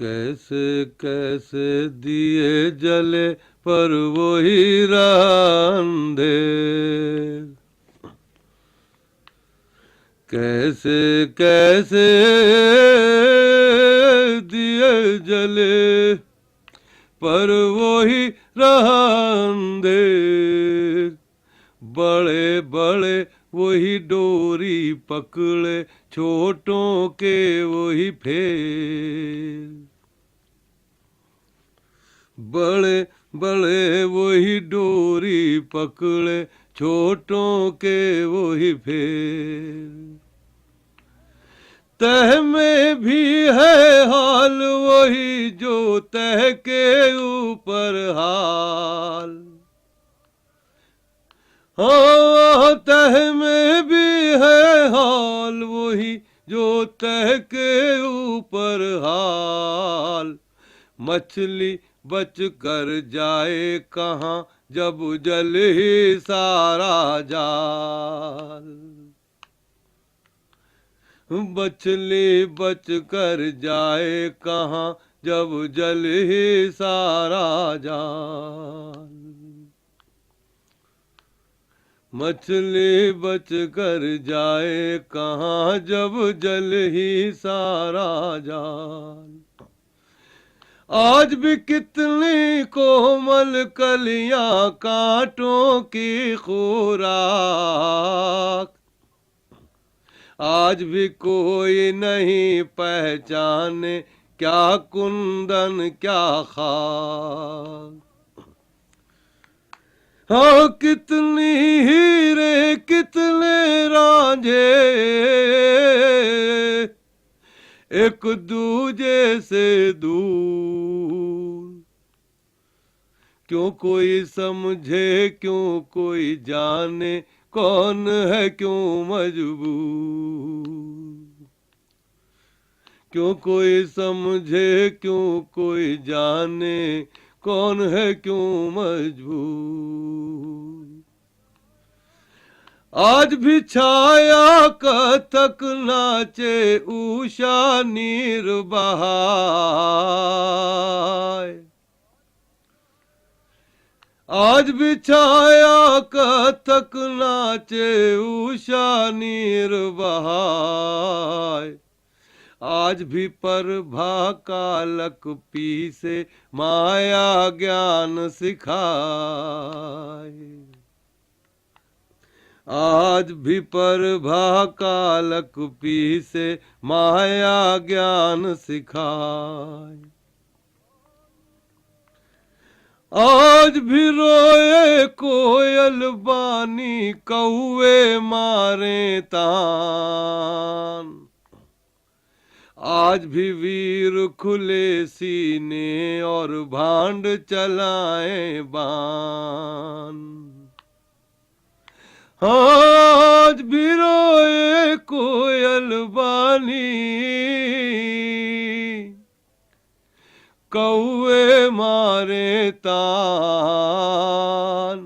कैसे कैसे दिए जले पर वही अंधेर। कैसे कैसे दिए जले पर वही अंधेर। बड़े बड़े वही डोरी पकड़े, छोटों के वही फेर। बड़े बड़े वही डोरी पकड़े, छोटों के वही फेर। तह में भी है हाल वही जो तह के ऊपर हाल। हाँ, तह में भी है हाल वही जो तह के ऊपर हाल। मछली बच कर जाए कहाँ जब जल ही सारा जाल। मछली बच कर जाए कहाँ जब जल ही सारा जाल। मछली बच कर जाए कहाँ जब जल ही सारा जाल। आज भी कितनी कोमल कलियां कांटों की खुराक। आज भी कोई नहीं पहचाने क्या कुंदन क्या खाक। हाँ, कितनी हीरे कितने रांझे एक दूजे से दूर। क्यों कोई समझे क्यों कोई जाने, कौन है क्यों मजबूर। क्यों कोई समझे क्यों कोई जाने, कौन है क्यों मजबूर। आज भी छाया कथक नाचे उषा नीर बहाए। आज भी छाया कथक नाचे उषा नीर बहाए। आज भी प्रभा कालक पीसे माया ज्ञान सिखाए। आज भी प्रभा कालक पीसे माया ज्ञान सिखाए। आज भी रोए कोयल बानी कौए मारे तान। आज भी वीर खुले सीने और भांड चलाए बान। आज भी रोए कोयल बानी कौए मारे तान।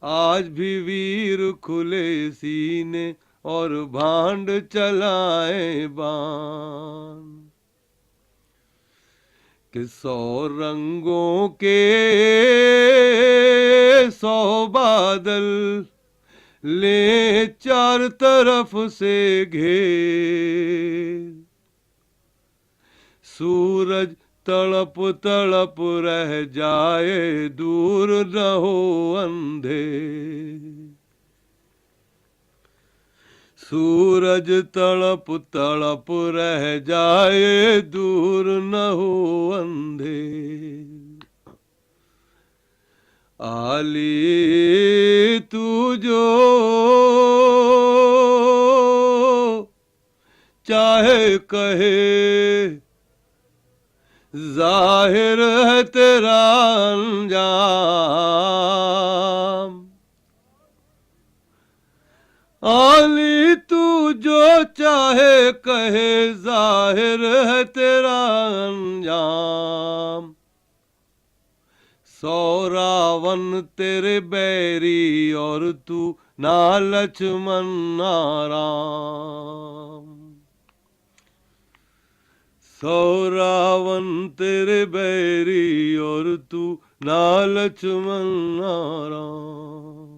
आज भी वीर खुले सीने और भांड चलाए बान। कि 100 रंगों के 100 बादल ले चार तरफ से घेर। सूरज तड़प तड़प रह जाए दूर न हो अंधेर। सूरज तड़प तड़प रह जाए दूर न हो अंधेर। आली तू जो चाहे कहे, जाहिर है तेरा अंजाम। आली तू जो चाहे कहे, जाहिर है तेरा अंजाम। 100 रावण तेरे बैरी और तू ना लक्ष्मण ना राम। सौ रावण तेरे बैरी और तू ना लक्ष्मण ना राम।